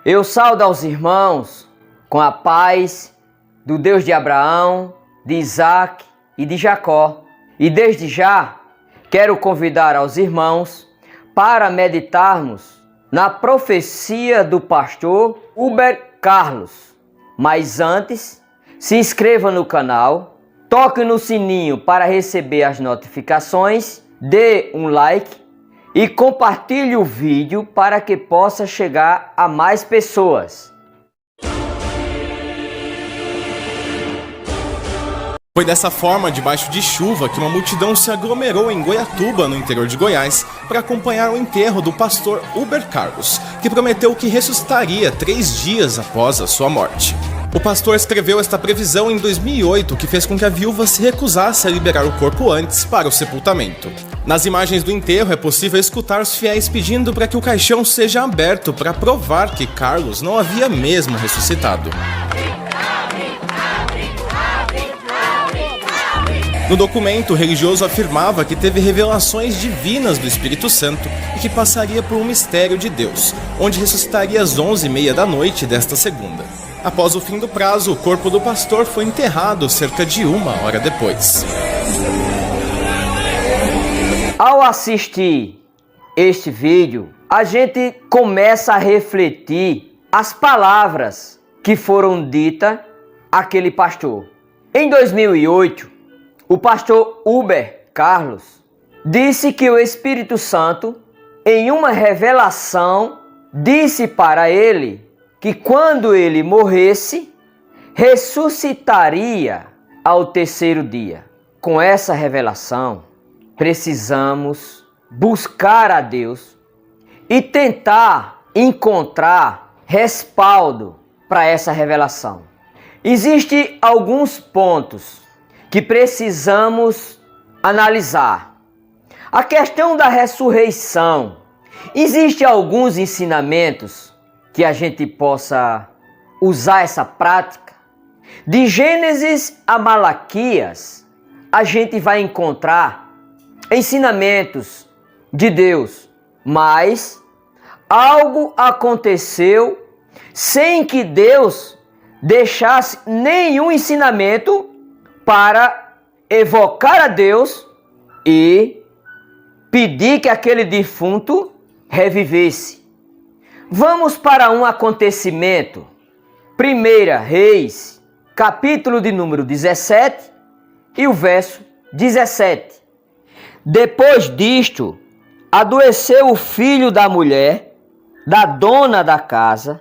Eu saudo aos irmãos com a paz do Deus de Abraão, de Isaac e de Jacó. E desde já quero convidar aos irmãos para meditarmos na profecia do pastor Uber Carlos. Mas antes, se inscreva no canal, toque no sininho para receber as notificações, dê um like e compartilhe o vídeo para que possa chegar a mais pessoas. Foi dessa forma, debaixo de chuva, que uma multidão se aglomerou em Goiatuba, no interior de Goiás, para acompanhar o enterro do pastor Uber Carlos, que prometeu que ressuscitaria 3 dias após a sua morte. O pastor escreveu esta previsão em 2008, que fez com que a viúva se recusasse a liberar o corpo antes para o sepultamento. Nas imagens do enterro é possível escutar os fiéis pedindo para que o caixão seja aberto para provar que Carlos não havia mesmo ressuscitado. No documento, o religioso afirmava que teve revelações divinas do Espírito Santo e que passaria por um mistério de Deus, onde ressuscitaria às 11h30 da noite desta segunda. Após o fim do prazo, o corpo do pastor foi enterrado cerca de 1 hora depois. Ao assistir este vídeo, a gente começa a refletir as palavras que foram ditas àquele pastor. Em 2008, o pastor Uber Carlos disse que o Espírito Santo, em uma revelação, disse para ele que quando ele morresse, ressuscitaria ao 3º dia. Com essa revelação, precisamos buscar a Deus e tentar encontrar respaldo para essa revelação. Existem alguns pontos que precisamos analisar. A questão da ressurreição. Existem alguns ensinamentos que a gente possa usar essa prática. De Gênesis a Malaquias, a gente vai encontrar ensinamentos de Deus, mas algo aconteceu sem que Deus deixasse nenhum ensinamento para evocar a Deus e pedir que aquele defunto revivesse. Vamos para um acontecimento. 1 Reis, capítulo de número 17 e o verso 17. Depois disto, adoeceu o filho da mulher, da dona da casa,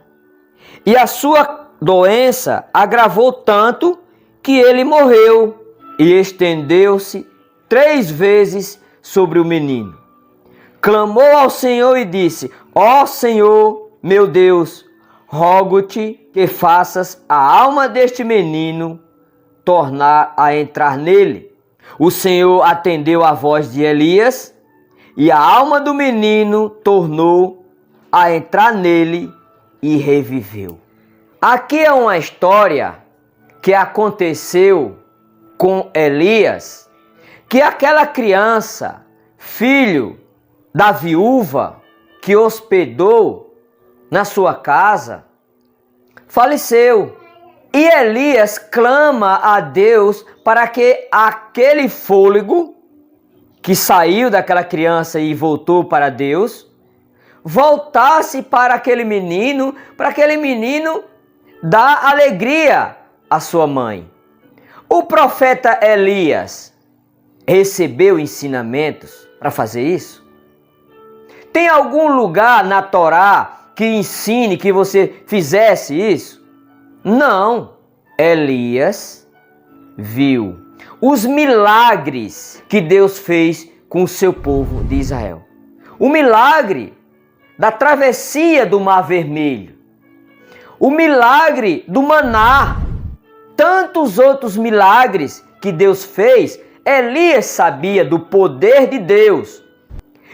e a sua doença agravou tanto que ele morreu e estendeu-se 3 vezes sobre o menino. Clamou ao Senhor e disse: Ó Senhor, meu Deus, rogo-te que faças a alma deste menino tornar a entrar nele. O Senhor atendeu à voz de Elias e a alma do menino tornou a entrar nele e reviveu. Aqui é uma história que aconteceu com Elias, que aquela criança, filho da viúva que hospedou na sua casa, faleceu. E Elias clama a Deus para que aquele fôlego que saiu daquela criança e voltou para Deus, voltasse para aquele menino, para aquele menino dar alegria à sua mãe. O profeta Elias recebeu ensinamentos para fazer isso? Tem algum lugar na Torá que ensine que você fizesse isso? Não. Elias viu os milagres que Deus fez com o seu povo de Israel. O milagre da travessia do Mar Vermelho. O milagre do maná. Tantos outros milagres que Deus fez. Elias sabia do poder de Deus.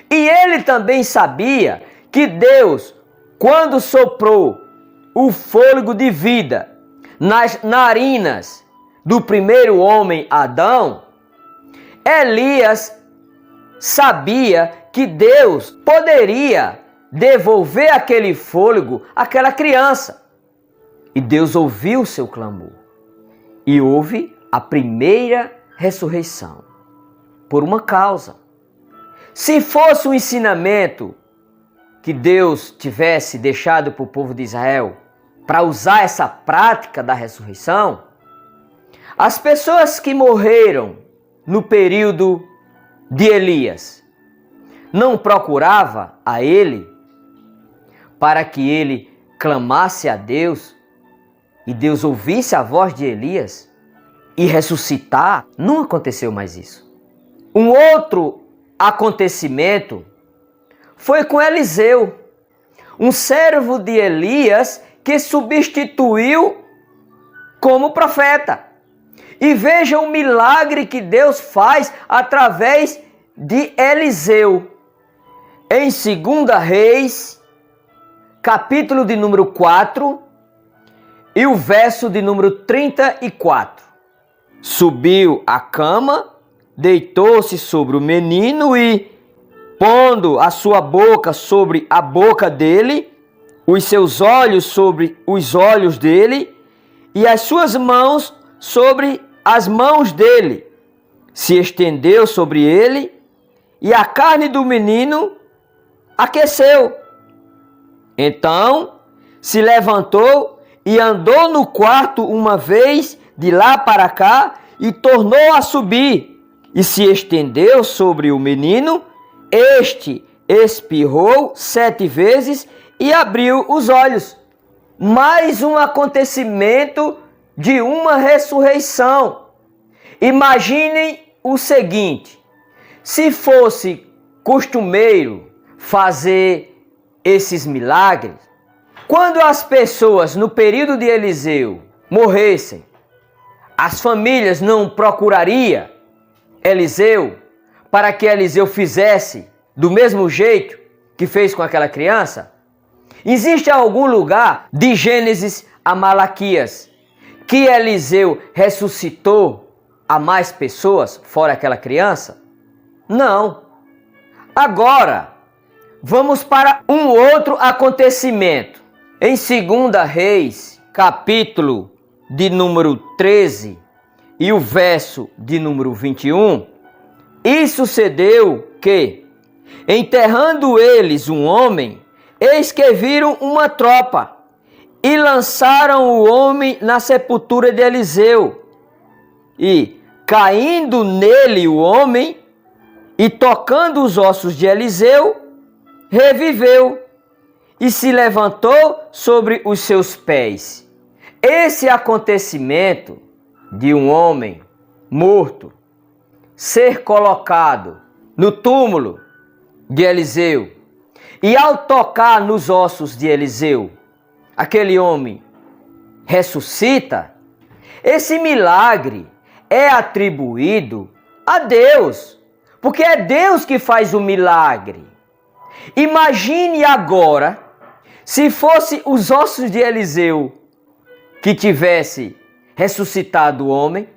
E ele também sabia que Deus, quando soprou o fôlego de vida nas narinas do primeiro homem Adão, Elias sabia que Deus poderia devolver aquele fôlego àquela criança. E Deus ouviu o seu clamor. E houve a primeira ressurreição. Por uma causa. Se fosse um ensinamento que Deus tivesse deixado para o povo de Israel para usar essa prática da ressurreição, as pessoas que morreram no período de Elias não procuravam a ele para que ele clamasse a Deus e Deus ouvisse a voz de Elias e ressuscitar? Não aconteceu mais isso. Um outro acontecimento foi com Eliseu, um servo de Elias que substituiu como profeta. E veja o milagre que Deus faz através de Eliseu. Em 2 Reis, capítulo de número 4 e o verso de número 34. Subiu à cama, deitou-se sobre o menino e, pondo a sua boca sobre a boca dele, os seus olhos sobre os olhos dele e as suas mãos sobre as mãos dele, se estendeu sobre ele e a carne do menino aqueceu. Então se levantou e andou no quarto uma vez de lá para cá e tornou a subir e se estendeu sobre o menino. Este espirrou 7 vezes e abriu os olhos. Mais um acontecimento de uma ressurreição. Imaginem o seguinte: se fosse costumeiro fazer esses milagres, quando as pessoas no período de Eliseu morressem, as famílias não procurariam Eliseu para que Eliseu fizesse do mesmo jeito que fez com aquela criança? Existe algum lugar de Gênesis a Malaquias que Eliseu ressuscitou a mais pessoas fora aquela criança? Não. Agora, vamos para um outro acontecimento. Em 2 Reis, capítulo de número 13 e o verso de número 21, e sucedeu que, enterrando eles um homem, eis que viram uma tropa e lançaram o homem na sepultura de Eliseu. E, caindo nele o homem e tocando os ossos de Eliseu, reviveu e se levantou sobre os seus pés. Esse acontecimento de um homem morto ser colocado no túmulo de Eliseu e ao tocar nos ossos de Eliseu, aquele homem ressuscita, esse milagre é atribuído a Deus, porque é Deus que faz o milagre. Imagine agora se fosse os ossos de Eliseu que tivesse ressuscitado o homem.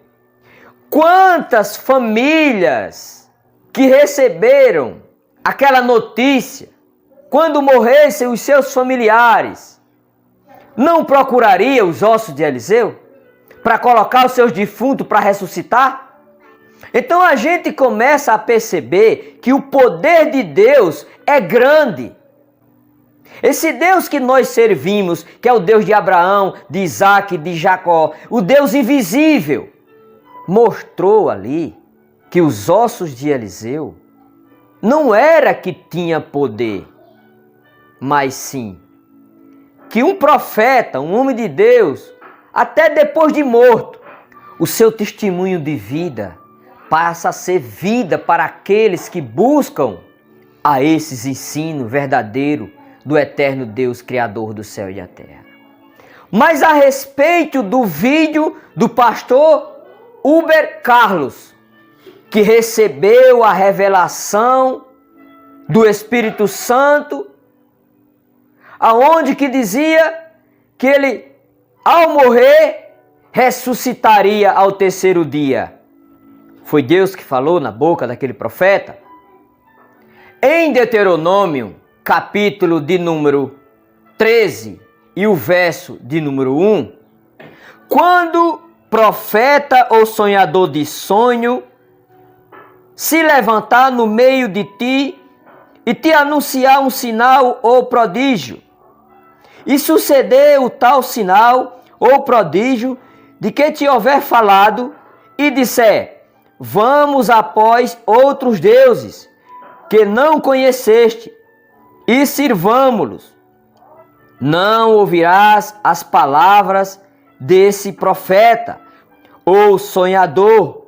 Quantas famílias que receberam aquela notícia, quando morressem os seus familiares, não procuraria os ossos de Eliseu para colocar os seus defuntos para ressuscitar? Então a gente começa a perceber que o poder de Deus é grande. Esse Deus que nós servimos, que é o Deus de Abraão, de Isaac, de Jacó, o Deus invisível, mostrou ali que os ossos de Eliseu não era que tinha poder, mas sim que um profeta, um homem de Deus, até depois de morto, o seu testemunho de vida passa a ser vida para aqueles que buscam a esses ensinos verdadeiros do eterno Deus, Criador do céu e da terra. Mas a respeito do vídeo do pastor Uber Carlos, que recebeu a revelação do Espírito Santo, aonde que dizia que ele, ao morrer, ressuscitaria ao terceiro dia. Foi Deus que falou na boca daquele profeta. Em Deuteronômio, capítulo de número 13 e o verso de número 1, quando profeta ou sonhador de sonho se levantar no meio de ti e te anunciar um sinal ou prodígio, e suceder o tal sinal ou prodígio de que te houver falado, e disser: vamos após outros deuses que não conheceste, e sirvamo-los, não ouvirás as palavras desse profeta ou sonhador,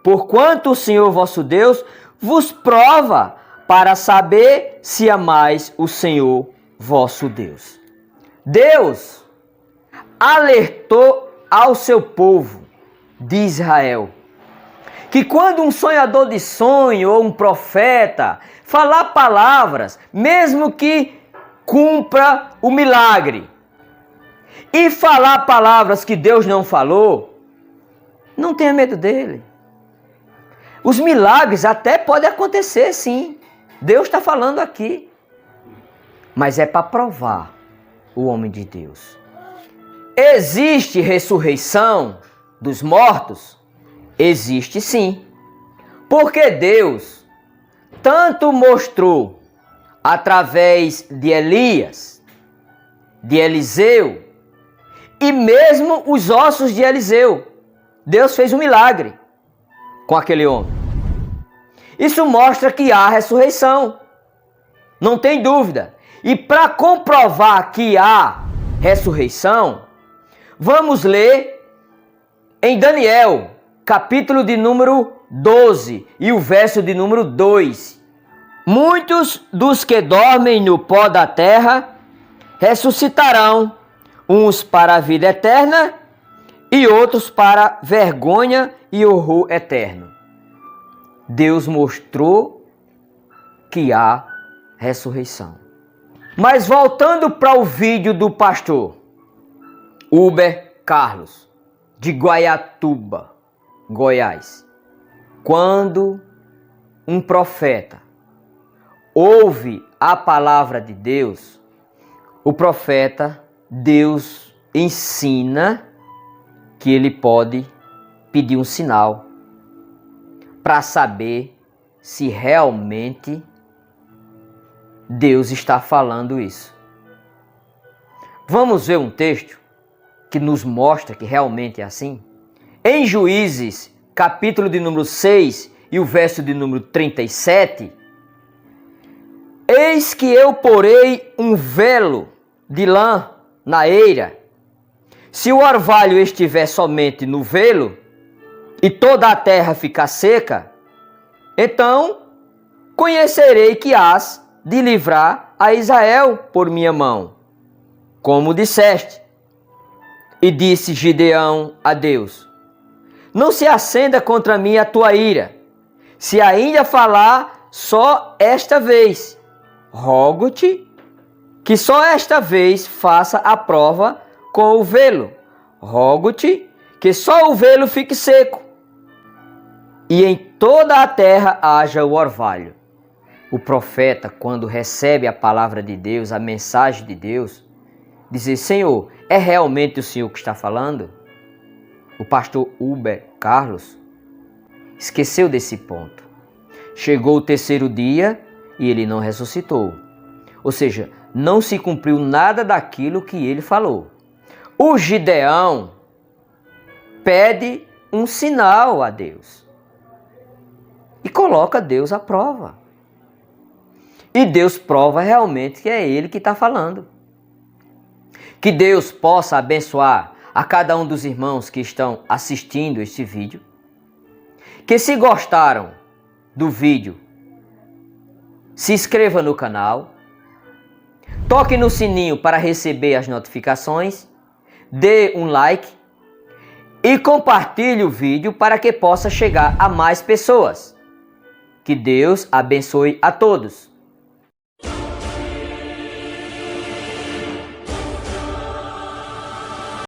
porquanto o Senhor vosso Deus vos prova para saber se amais o Senhor vosso Deus. Deus alertou ao seu povo de Israel que quando um sonhador de sonho ou um profeta falar palavras, mesmo que cumpra o milagre, e falar palavras que Deus não falou, não tenha medo dele. Os milagres até podem acontecer, sim. Deus está falando aqui. Mas é para provar o homem de Deus. Existe ressurreição dos mortos? Existe sim. Porque Deus tanto mostrou através de Elias, de Eliseu, e mesmo os ossos de Eliseu. Deus fez um milagre com aquele homem. Isso mostra que há ressurreição. Não tem dúvida. E para comprovar que há ressurreição, vamos ler em Daniel, capítulo de número 12 e o verso de número 2. Muitos dos que dormem no pó da terra ressuscitarão, uns para a vida eterna e outros para vergonha e horror eterno. Deus mostrou que há ressurreição. Mas voltando para o vídeo do pastor Uber Carlos, de Guaiatuba, Goiás. Quando um profeta ouve a palavra de Deus, o profeta, Deus ensina que ele pode pedir um sinal para saber se realmente Deus está falando isso. Vamos ver um texto que nos mostra que realmente é assim? Em Juízes, capítulo de número 6 e o verso de número 37, eis que eu porei um velo de lã na eira. Se o orvalho estiver somente no velo e toda a terra ficar seca, então conhecerei que hás de livrar a Israel por minha mão, como disseste. E disse Gideão a Deus: não se acenda contra mim a tua ira, se ainda falar só esta vez. Rogo-te que só esta vez faça a prova com o velo. Rogo-te que só o velo fique seco, e em toda a terra haja o orvalho. O profeta, quando recebe a palavra de Deus, a mensagem de Deus, diz: Senhor, é realmente o Senhor que está falando? O pastor Uber Carlos esqueceu desse ponto. Chegou o terceiro dia e ele não ressuscitou. Ou seja, não se cumpriu nada daquilo que ele falou. O Gideão pede um sinal a Deus e coloca Deus à prova. E Deus prova realmente que é Ele que está falando. Que Deus possa abençoar a cada um dos irmãos que estão assistindo este vídeo. Que se gostaram do vídeo, se inscreva no canal. Toque no sininho para receber as notificações. Dê um like. E compartilhe o vídeo para que possa chegar a mais pessoas. Que Deus abençoe a todos.